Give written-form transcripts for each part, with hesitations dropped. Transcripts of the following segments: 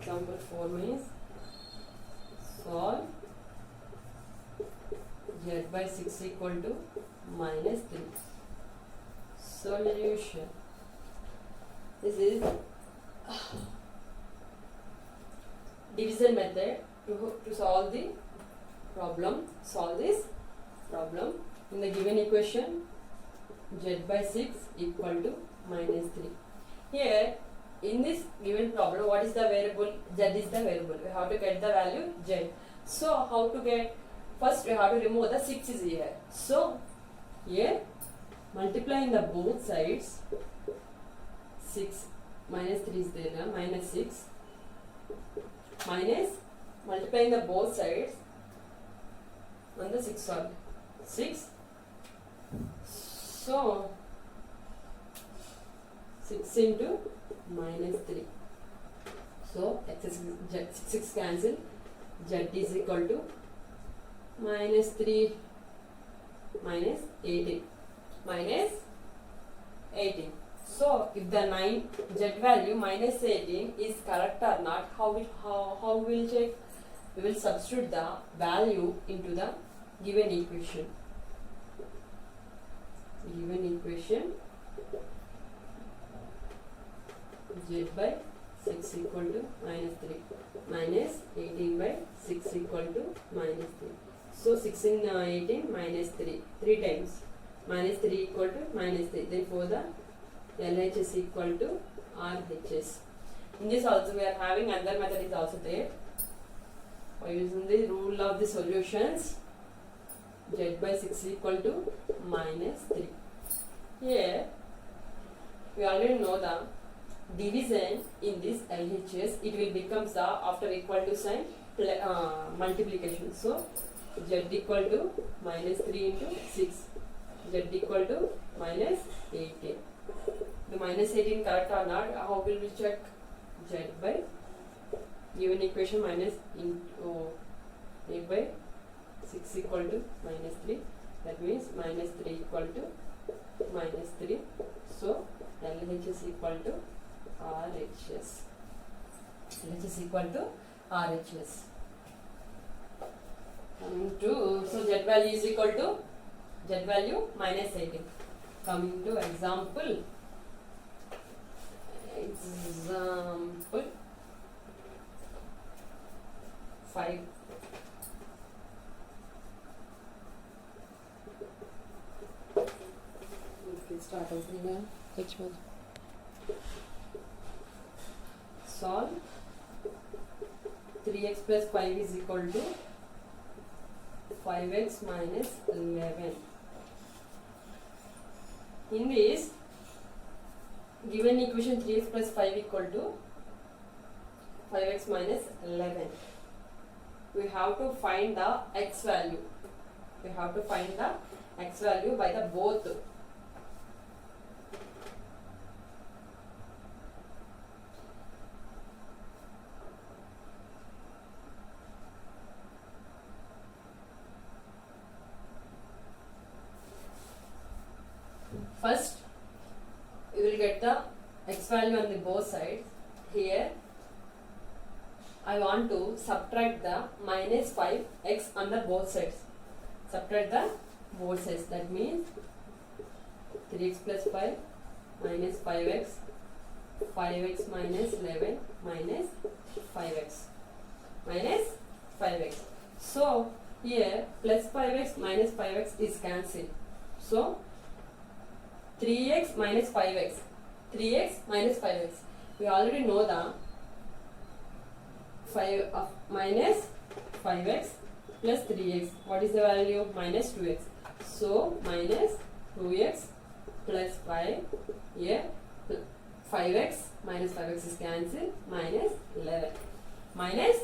example 4 means solve z by 6 equal to minus 3. Solution. This is division method to solve the problem. Solve this problem. In the given equation, z by 6 equal to minus 3. Here, in this given problem, what is the variable? Z is the variable. We have to get the value z. So, how to get? First, we have to remove the 6 is here. So, here, multiplying the both sides, 6 minus 3 is there, minus 6 minus multiplying the both sides on the 6 side. 6. So, 6 into minus 3. So, x6 cancel. Z is equal to minus 3 minus 18. Minus 18. So, if the 9 z value minus 18 is correct or not, how we will check? We will substitute the value into the given equation. Given equation, z by 6 equal to minus 3 minus 18 by 6 equal to minus 3. So 6 in 18 minus 3 times minus 3 equal to minus 3. Therefore the LHS equal to RHS. In this also we are having another method is also there. By using the rule of the solutions, z by 6 equal to minus 3. Here we already know the division in this LHS. It will become the after equal to sign multiplication. So z equal to minus 3 into 6. Z equal to minus 18. The minus 18 correct or not? How will we check? Z by given equation minus into 8 by 6 equal to minus 3. That means minus 3 equal to minus 3. So LHS equal to RHS. LHS equal to RHS. Coming to, so Z value is equal to Z value minus 18. Coming to example 5. Okay, start opening here. Which one? Solve 3x plus 5 is equal to 5x minus 11. In this given equation 3x plus 5 equal to 5x minus 11. We have to find the x value. We have to find the x value by the both. First, we will get the x value on the both sides. Here, I want to subtract the minus 5x on the both sides. Subtract the both sides. That means 3x plus 5 minus 5x, 5x minus 11 minus 5x. Minus 5x. So, here plus 5x minus 5x is cancelled. So, 3x minus 5x. 3x minus 5x. We already know the 5 of minus 5x plus 3x. What is the value? Minus 2x. So, minus 2x plus 5. Here, 5x minus 5x is cancelled. Minus 11. Minus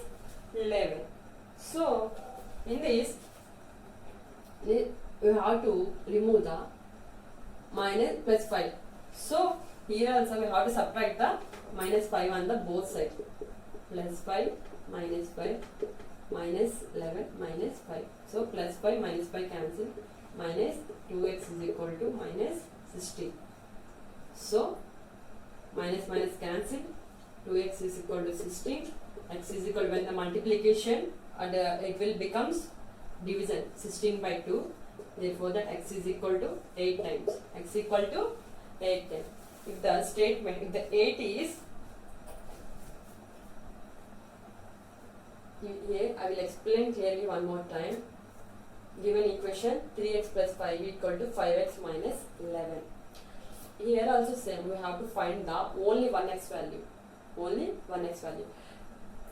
11. So, in this, we have to remove the minus plus 5. So, here also we have to subtract the minus 5 on the both sides. Plus 5, minus 5, minus 11, minus 5. So, plus 5, minus 5 cancel. Minus 2x is equal to minus 16. So, minus minus cancel. 2x is equal to 16. x is equal when the multiplication and it will becomes division 16 by 2. Therefore, that x is equal to 8 times. X equal to 8 times. If the statement, if the 8 is here, I will explain clearly one more time. Given equation 3x plus 5 equal to 5x minus 11. Here also same, we have to find the only one x value. Only one x value.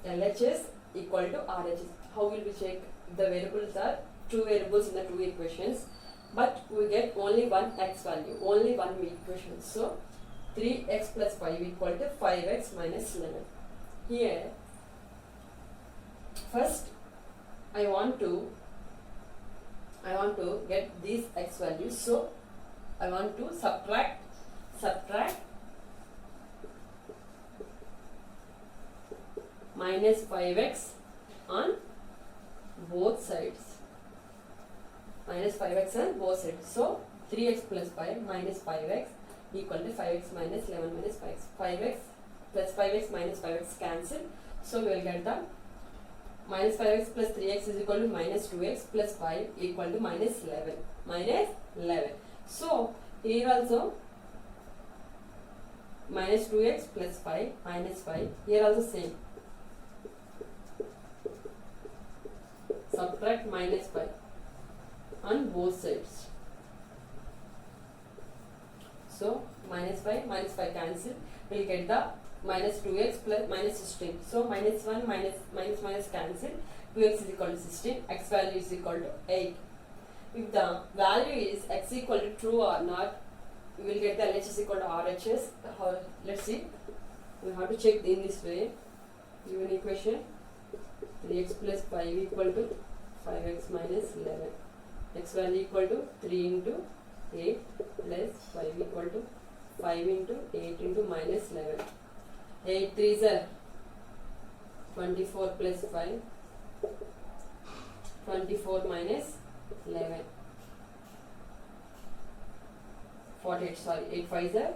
LHS equal to RHS. How will we check? The variables are two variables in the two equations, but we get only one x value, only one equation. So 3x plus 5 equal to 5x minus 11. Here, first I want to get these x values. So I want to subtract minus 5x on both sides. Minus 5x on both sides. So 3x plus 5 minus 5x equal to 5x minus 11 minus 5x. 5x plus 5x minus 5x cancel. So we will get the minus 5x plus 3x is equal to minus 2x plus 5 equal to minus 11. Minus 11. So here also minus 2x plus 5 minus 5. Here also same. Subtract minus 5 on both sides. So minus 5 cancel. We will get the minus 2x plus minus 16. So minus 1 minus cancel. 2x is equal to 16. X value is equal to 8. If the value is x equal to true or not, we will get the LHS equal to RHS. Let's see. We have to check in this way. Given equation 3x plus 5 equal to 5x minus 11. X value equal to 3 into 8 plus 5 equal to 5 into 8 into minus 11. 8 3s are 24 plus 5. 24 minus 11. 48, sorry, 8 5s are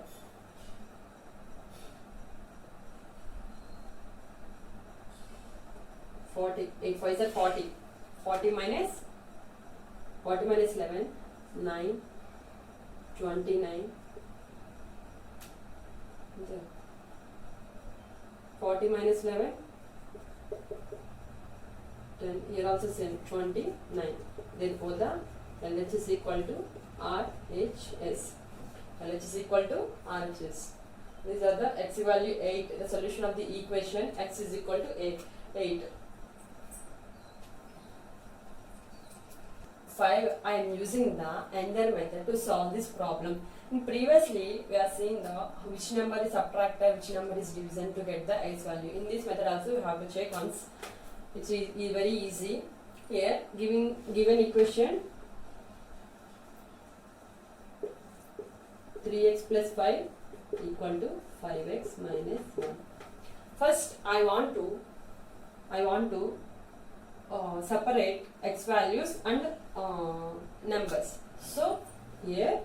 40. 8 5s are 40. 40 minus 11, 9, 29. 40 minus 11, 10. Here also same, 29. Therefore, the LHS is equal to RHS. LHS is equal to RHS. These are the x value 8. The solution of the equation x is equal to 8. 5. I am using the Ender method to solve this problem. Previously, we are seeing the which number is subtracted, which number is division to get the x value. In this method also, we have to check once. It is very easy. Here, given equation 3x plus 5 equal to 5x minus 1. First, I want to separate x values and numbers. So here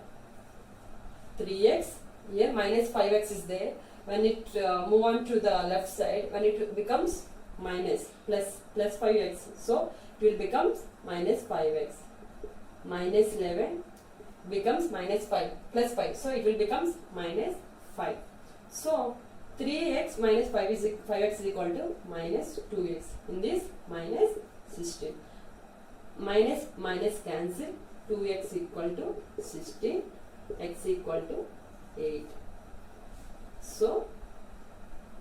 3x, here minus 5x is there. When it move on to the left side, when it becomes minus plus 5x, so it will become minus 5x. Minus 11 becomes minus 5 plus 5, so it will become minus 5. So 3x minus 5x is equal to minus 2x. In this minus 16. Minus cancel. 2x equal to 16. X equal to 8. So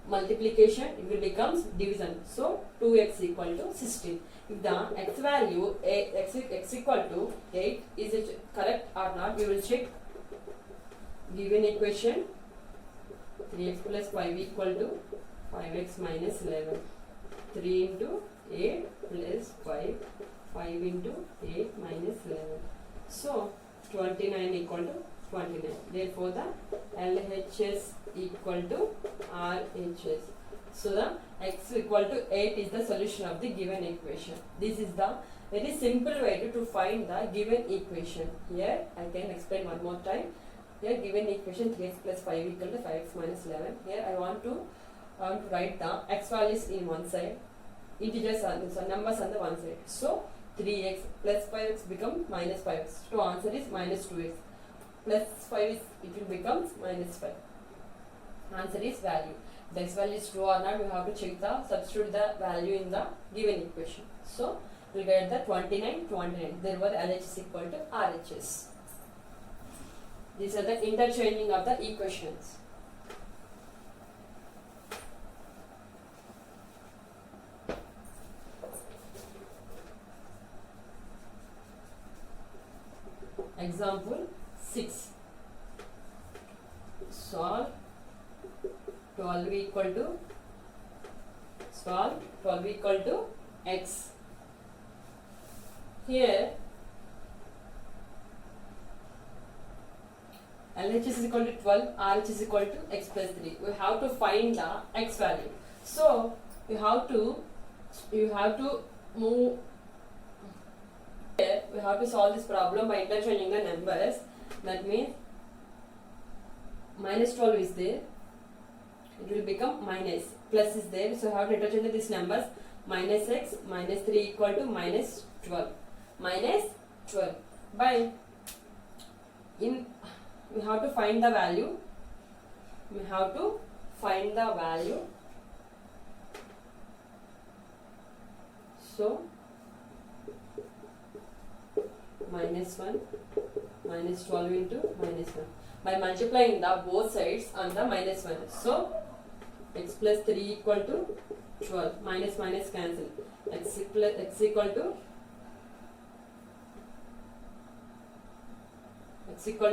multiplication, it will becomes division. So 2x equal to 16. If the x value x equal to 8, is it correct or not? We will check. Given equation 3x plus 5 equal to 5x minus 11. 3 into 8 plus 5. 5 into 8 minus 11. So 29 equal to 29. Therefore, the LHS equal to RHS. So the x equal to 8 is the solution of the given equation. This is the very simple way to find the given equation. Here I can explain one more time. Here given equation 3x plus 5 equal to 5x minus 11. Here I want to I want to write the x values in one side, integers are so numbers on the one side. So 3x plus 5x become minus 5x. So answer is minus 2x. Plus 5 is, it will become minus 5. Answer is value. The x value is true or not, we have to check the, substitute the value in the given equation. So we will get the 29. Therefore LHS is equal to RHS. These are the interchanging of the equations. Example 6. Solve 12 equal to x. Here LHS is equal to 12, RHS is equal to x plus 3. We have to find the x value. So you have to move. Here we have to solve this problem by interchanging the numbers. That means minus 12 is there, it will become minus, plus is there, so I have to interchange these numbers. Minus x minus 3 equal to minus 12. Minus 12 by in we have to find the value. So minus 1 minus 12 into minus 1 by multiplying the both sides on the minus 1. So x plus 3 equal to 12. Minus minus cancel. X equal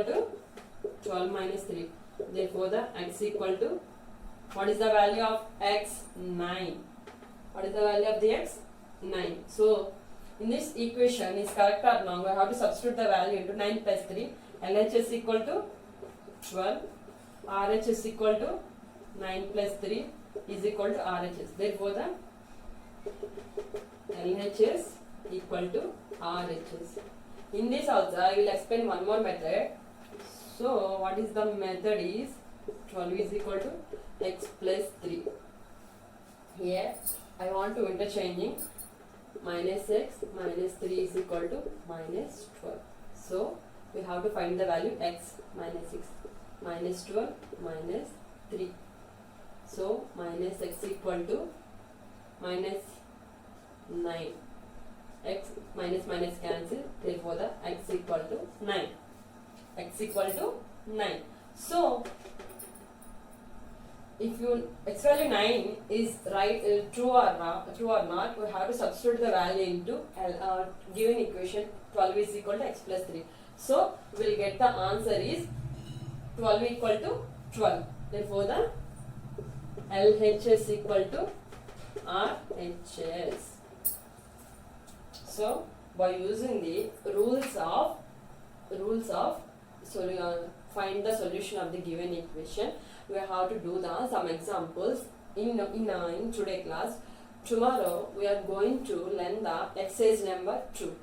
to 12 minus 3. Therefore the x equal to, what is the value of x? 9. What is the value of the x? 9. So in this equation is correct or wrong, we have to substitute the value into 9 plus 3. LHS equal to 12. RHS equal to 9 plus 3 is equal to RHS. Therefore the LHS equal to RHS. In this also I will explain one more method. So what is the method is 12 is equal to x plus 3. Here I want to interchanging minus x minus 3 is equal to minus 12. So we have to find the value x minus 6 minus 12 minus 3. So minus x equal to minus 9. X minus minus cancel. Therefore the x equal to 9. X equal to 9. So if you x value 9 is right, true or not, we have to substitute the value into given equation. 12 is equal to x plus 3. So we will get the answer is 12 equal to 12. Therefore the LHS equal to RHS. So by using the rules of find the solution of the given equation, we have to do some examples in today class. Tomorrow we are going to learn the exercise number 2.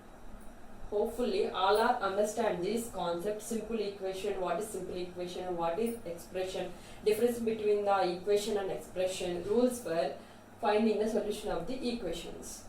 Hopefully all are understand this concept, simple equation, what is simple equation, what is expression, difference between the equation and expression, rules for finding the solution of the equations.